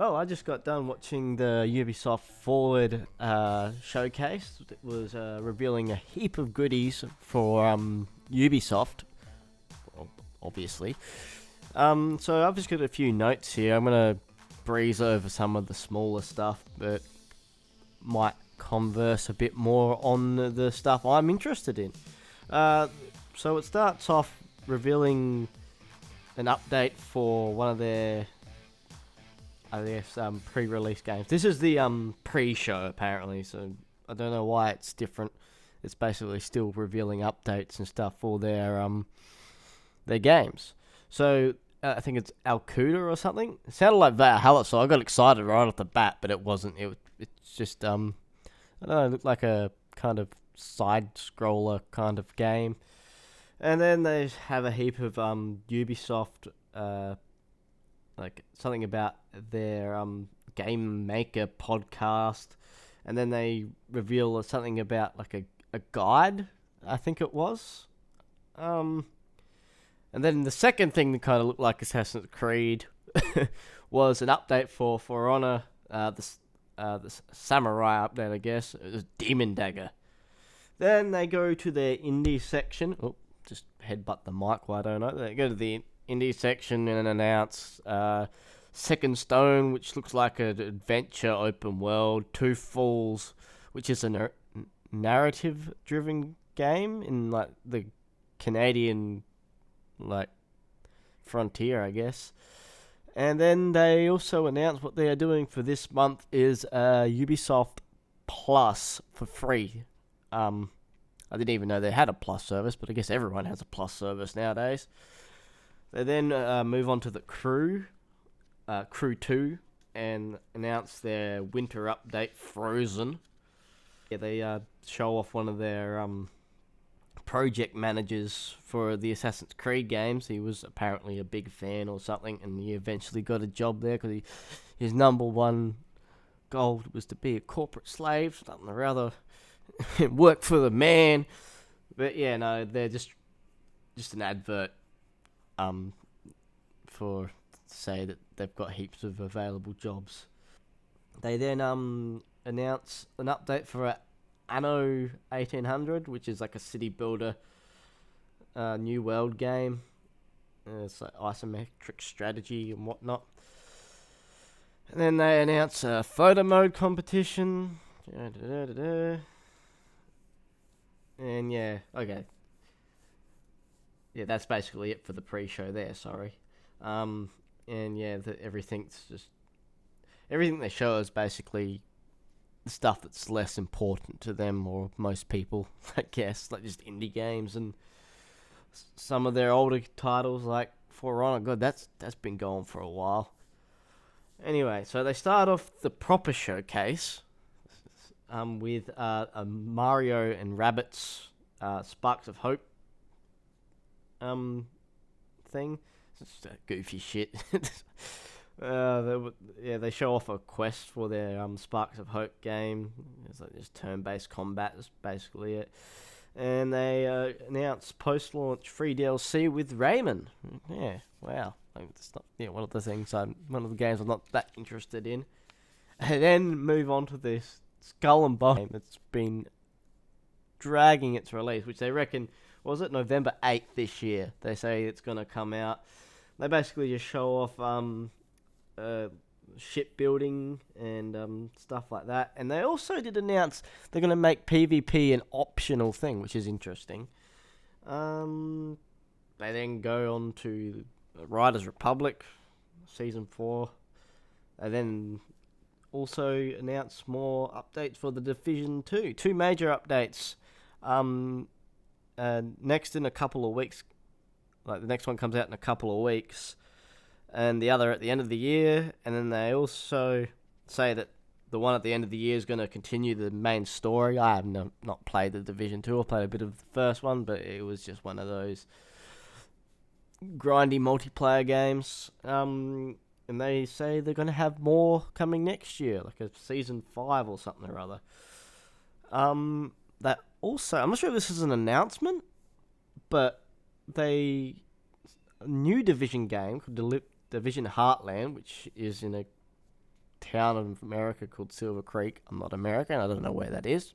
Oh, I just got done watching the Ubisoft Forward showcase. It was revealing a heap of goodies for Ubisoft, obviously. So I've just got a few notes here. I'm going to breeze over some of the smaller stuff, but might converse a bit more on the stuff I'm interested in. So it starts off revealing an update for one of their pre-release games. This is the pre-show, apparently, so I don't know why it's different. It's basically still revealing updates and stuff for their games. So I think it's Alcuda or something. It sounded like Valhall, so I got excited right off the bat, but it wasn't. It's just I don't know. It looked like a kind of side scroller kind of game. And then they have a heap of Ubisoft. Like something about their game maker podcast, and then they reveal something about like a guide, I think it was. And then the second thing that kind of looked like Assassin's Creed was an update for Honor, the Samurai update, I guess. It was Demon Dagger. Then they go to their indie section. Oh, just headbutt the mic, why don't I? They go to the indie section and announce Second Stone, which looks like an adventure open world. Two Falls, which is a narrative-driven game in like the Canadian like frontier, I guess. And then they also announced what they are doing for this month is Ubisoft Plus for free. I didn't even know they had a Plus service, but I guess everyone has a Plus service nowadays. They then move on to the Crew 2, and announce their winter update, Frozen. Yeah, they show off one of their project managers for the Assassin's Creed games. He was apparently a big fan or something, and he eventually got a job there because his number one goal was to be a corporate slave, something or other, work for the man. But yeah, no, they're just an advert. For say that they've got heaps of available jobs. They then announce an update for Anno 1800, which is like a city builder, new world game. It's like isometric strategy and whatnot. And then they announce a photo mode competition. And yeah, okay. Yeah, that's basically it for the pre-show there, sorry. And yeah, everything they show is basically the stuff that's less important to them or most people, I guess, like just indie games and some of their older titles like For Honor. God, that's been going for a while. Anyway, so they start off the proper showcase with a Mario and Rabbids Sparks of Hope thing. It's just goofy shit. They show off a quest for their Sparks of Hope game. It's like just turn-based combat. That's basically it. And they announce post-launch free DLC with Rayman. Yeah, wow. It's not one of the games I'm not that interested in. And then move on to this Skull and Bones game. It's been dragging its release, which they reckon. Was it November 8th this year? They say it's going to come out. They basically just show off shipbuilding and stuff like that. And they also did announce they're going to make PvP an optional thing, which is interesting. They then go on to Riders Republic, Season 4. They then also announce more updates for the Division 2. Two major updates. Next in a couple of weeks, like the next one comes out in a couple of weeks, and the other at the end of the year. And then they also say that the one at the end of the year is going to continue the main story. I have not played the Division 2. I played a bit of the first one, but it was just one of those grindy multiplayer games. And they say they're going to have more coming next year, like a Season 5 or something or other. That also, I'm not sure if this is an announcement, but a new Division game called Division Heartland, which is in a town of America called Silver Creek. I'm not American. I don't know where that is.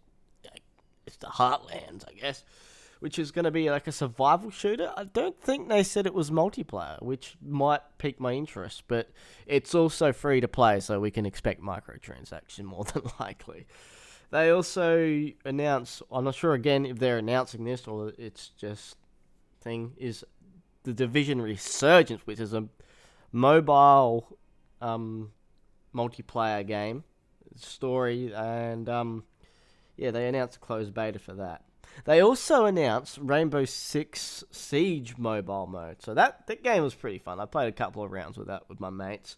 It's the Heartlands, I guess. Which is going to be like a survival shooter. I don't think they said it was multiplayer, which might pique my interest. But it's also free to play, so we can expect microtransaction more than likely. They also announced, I'm not sure again if they're announcing this or it's just thing, is the Division Resurgence, which is a mobile multiplayer game, story, and they announced a closed beta for that. They also announced Rainbow Six Siege mobile mode. So that game was pretty fun. I played a couple of rounds with that with my mates.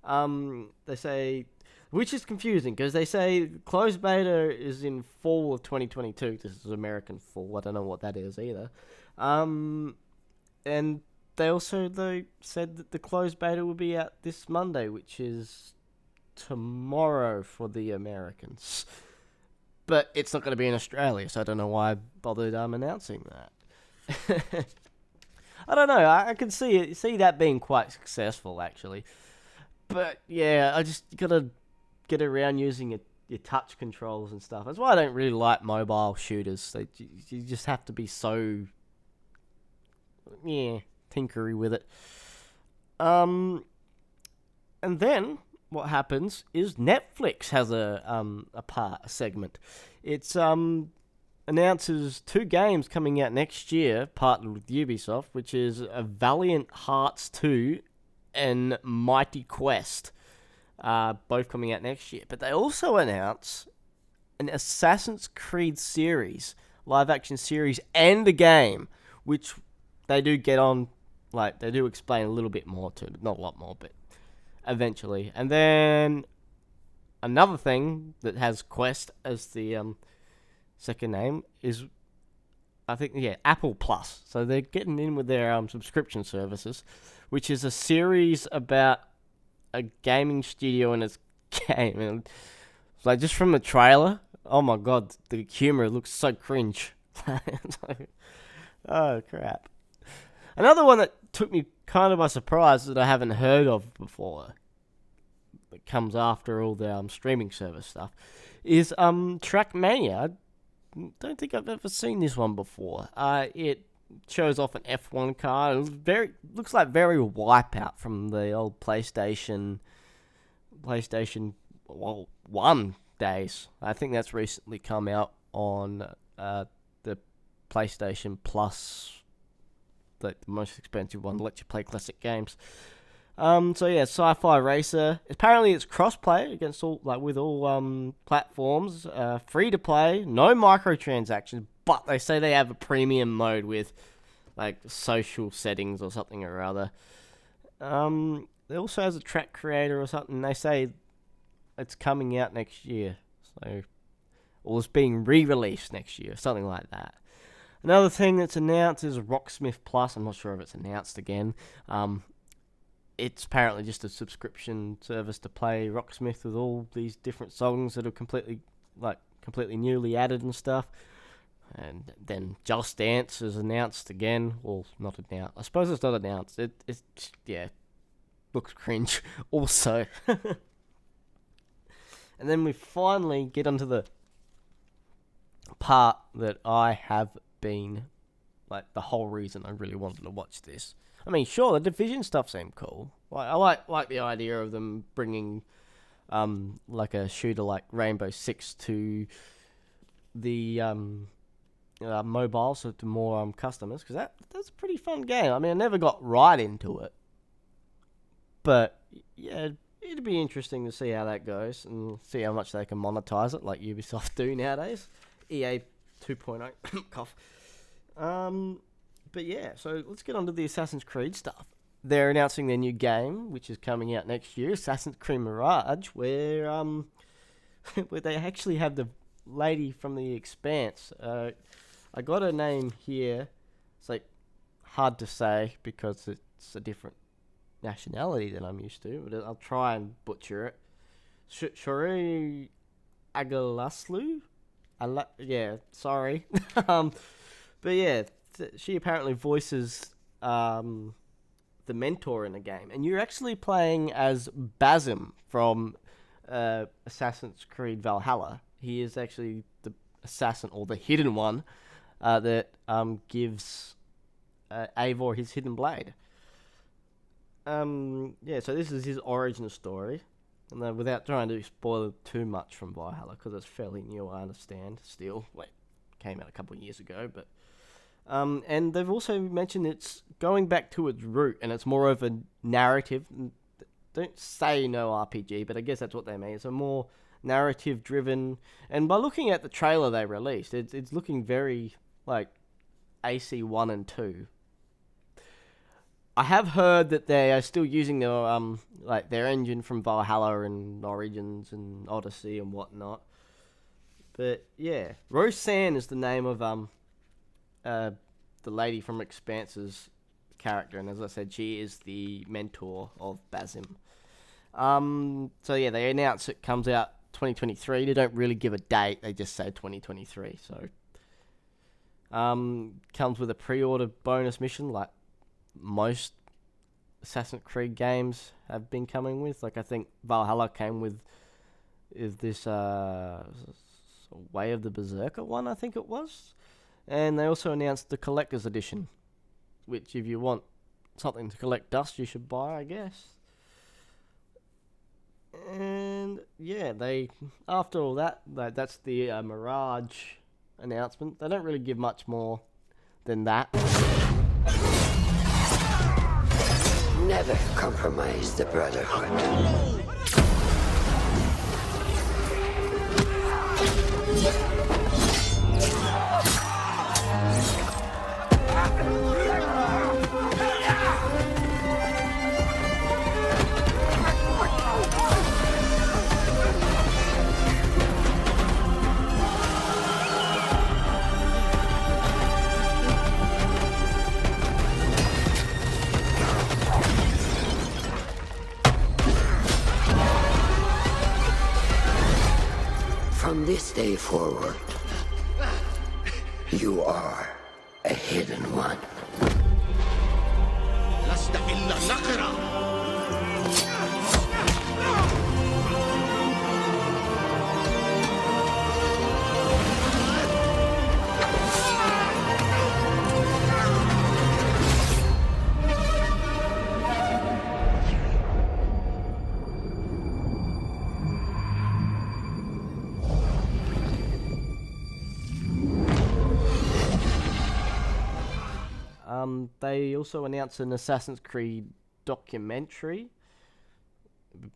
They say, which is confusing because they say closed beta is in fall of 2022. This is American fall. I don't know what that is either. And they also said that the closed beta will be out this Monday, which is tomorrow for the Americans. But it's not going to be in Australia, so I don't know why I bothered announcing that. I don't know. I can see that being quite successful, actually. But yeah, I just gotta get around using your touch controls and stuff. That's why I don't really like mobile shooters. You just have to be so tinkery with it. And then what happens is Netflix has a segment. It's announces 2 games coming out next year, partnered with Ubisoft, which is a Valiant Hearts 2 and Mighty Quest, both coming out next year. But they also announce an Assassin's Creed series, live action series, and a game, which they do get on, like they do explain a little bit more to it, not a lot more, but eventually. And then another thing that has Quest as the second name is, I think, Apple Plus. So they're getting in with their subscription services, which is a series about a gaming studio and its game. And like just from the trailer, oh my god, the humor looks so cringe. Oh crap. Another one that took me kind of by surprise that I haven't heard of before, that comes after all the streaming service stuff, is Trackmania. I don't think I've ever seen this one before. It shows off an F1 car. It looks like very Wipeout from the old PlayStation 1 days. I think that's recently come out on the PlayStation Plus, the most expensive one, lets you play classic games. Sci-fi racer. Apparently, it's cross-play against with all platforms. Free to play, no microtransactions, but they say they have a premium mode with like social settings or something or other. It also has a track creator or something. They say it's coming out next year, or it's being re-released next year, something like that. Another thing that's announced is Rocksmith Plus. I'm not sure if it's announced again. It's apparently just a subscription service to play Rocksmith with all these different songs that are completely newly added and stuff. And then Just Dance is announced again. Well, not announced. I suppose it's not announced. It's looks cringe also. And then we finally get onto the part that I have been, like, the whole reason I really wanted to watch this. I mean, sure, the Division stuff seemed cool. I like the idea of them bringing like a shooter like Rainbow Six to the mobile, so to more customers, because that's a pretty fun game. I mean, I never got right into it, but yeah, it'd be interesting to see how that goes and see how much they can monetize it, like Ubisoft do nowadays. EA 2.0 cough. But yeah, so let's get on to the Assassin's Creed stuff. They're announcing their new game, which is coming out next year, Assassin's Creed Mirage, where where they actually have the lady from The Expanse. I got her name here. It's like hard to say because it's a different nationality than I'm used to, but I'll try and butcher it. Shori Agalaslu? Sorry. But yeah, she apparently voices the mentor in the game, and you're actually playing as Basim from Assassin's Creed Valhalla, he is actually the assassin, or the hidden one, that gives Eivor his hidden blade. So this is his origin story. And without trying to spoil too much from Valhalla, because it's fairly new, I understand, still. Came out a couple of years ago, but... and they've also mentioned it's going back to its root, and it's more of a narrative. Don't say no RPG, but I guess that's what they mean. It's a more narrative-driven... And by looking at the trailer they released, it's looking very, like, AC1 and 2. I have heard that they are still using their engine from Valhalla and Origins and Odyssey and whatnot. But yeah, Roseanne is the name of the lady from Expanse's character, and as I said, she is the mentor of Basim. So yeah, they announce it comes out 2023. They don't really give a date; they just say 2023. So comes with a pre-order bonus mission, like most Assassin's Creed games have been coming with. Like, I think Valhalla came with this Way of the Berserker one, I think it was. And they also announced the Collector's Edition, which if you want something to collect dust, you should buy, I guess. And yeah, after all that, that's the Mirage announcement. They don't really give much more than that. Never compromise the Brotherhood. From this day forward, you are a hidden one. They also announced an Assassin's Creed documentary,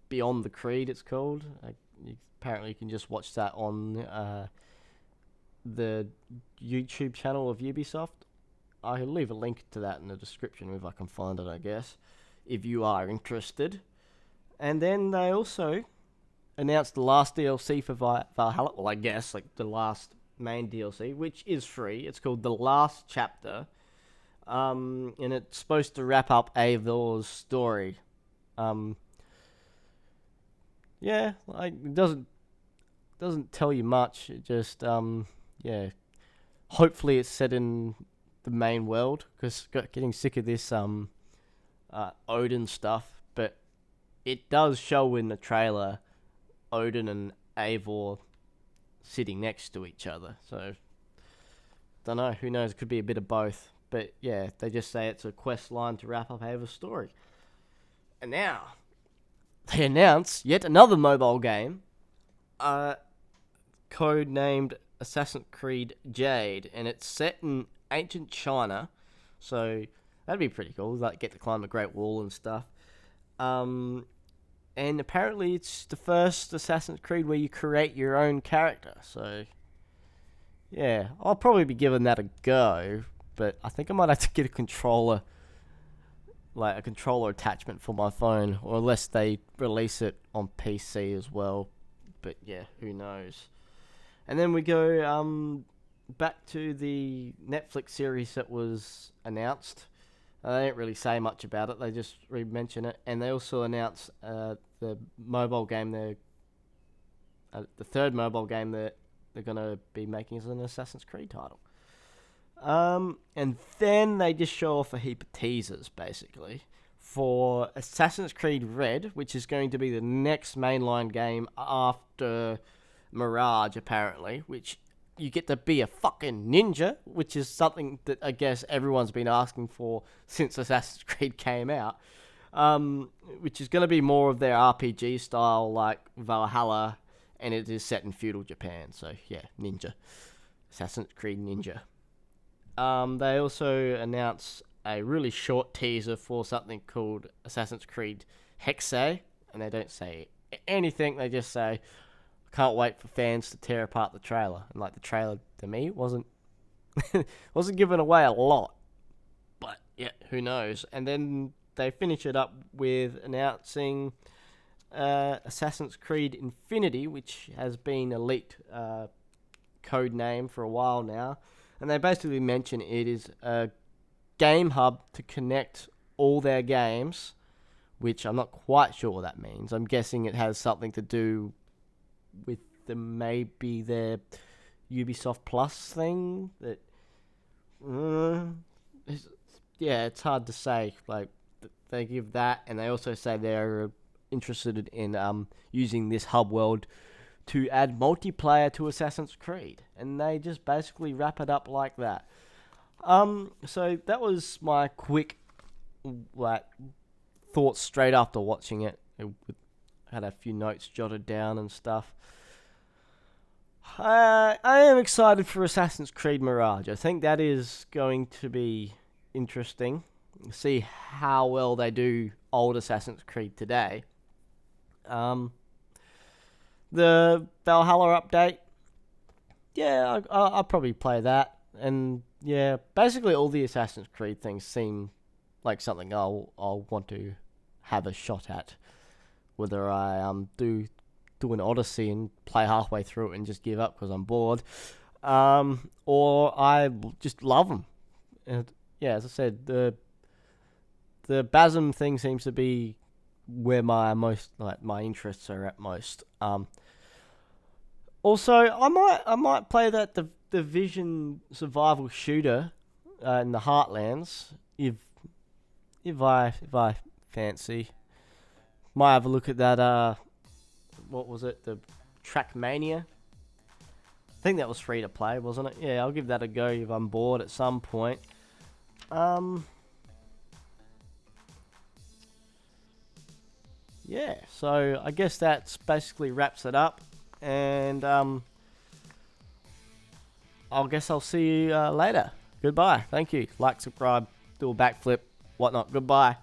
Beyond the Creed it's called. Apparently you can just watch that on the YouTube channel of Ubisoft. I'll leave a link to that in the description if I can find it, I guess, if you are interested. And then they also announced the last DLC for Valhalla, well, I guess, like the last main DLC, which is free. It's called The Last Chapter. And it's supposed to wrap up Eivor's story. It doesn't tell you much. It just hopefully it's set in the main world, because getting sick of this Odin stuff. But it does show in the trailer Odin and Eivor sitting next to each other. So don't know. Who knows? It could be a bit of both. But yeah, they just say it's a quest line to wrap up Eivor's story. And now, they announce yet another mobile game, code-named Assassin's Creed Jade. And it's set in ancient China, so that'd be pretty cool. Like, get to climb the Great Wall and stuff. And apparently it's the first Assassin's Creed where you create your own character. So, yeah, I'll probably be giving that a go. But I think I might have to get a controller attachment for my phone, or unless they release it on PC as well. But yeah, who knows? And then we go back to the Netflix series that was announced. They didn't really say much about it. They just re-mention it. And they also announced the mobile game, the third mobile game that they're going to be making as an Assassin's Creed title. And then they just show off a heap of teasers, basically, for Assassin's Creed Red, which is going to be the next mainline game after Mirage, apparently, which you get to be a fucking ninja, which is something that I guess everyone's been asking for since Assassin's Creed came out, which is going to be more of their RPG style like Valhalla, and it is set in feudal Japan, so yeah, ninja. Assassin's Creed Ninja. They also announced a really short teaser for something called Assassin's Creed Hexe, and they don't say anything, they just say, can't wait for fans to tear apart the trailer. And like, the trailer to me wasn't giving away a lot, but yeah, who knows. And then they finish it up with announcing Assassin's Creed Infinity, which has been a leaked code name for a while now, and they basically mention it is a game hub to connect all their games, which I'm not quite sure what that means. I'm guessing it has something to do with maybe their Ubisoft Plus thing. That it's hard to say. Like, they give that, and they also say they're interested in using this hub world to add multiplayer to Assassin's Creed, and they just basically wrap it up like that. So that was my quick thoughts straight after watching it. I had a few notes jotted down and stuff. I am excited for Assassin's Creed Mirage. I think that is going to be interesting. See how well they do old Assassin's Creed today. The Valhalla update, yeah, I'll probably play that. And yeah, basically all the Assassin's Creed things seem like something I'll want to have a shot at. Whether I do an Odyssey and play halfway through it and just give up because I'm bored, or I just love them. And yeah, as I said, the BASM thing seems to be where my interests are at most. Also, I might play that the Division survival shooter in the Heartlands if I fancy. Might have a look at that. What was it? The Trackmania. I think that was free to play, wasn't it? Yeah, I'll give that a go if I'm bored at some point. Yeah, so I guess that's basically wraps it up, and I'll see you later. Goodbye. Thank you. Like, subscribe, do a backflip, whatnot. Goodbye.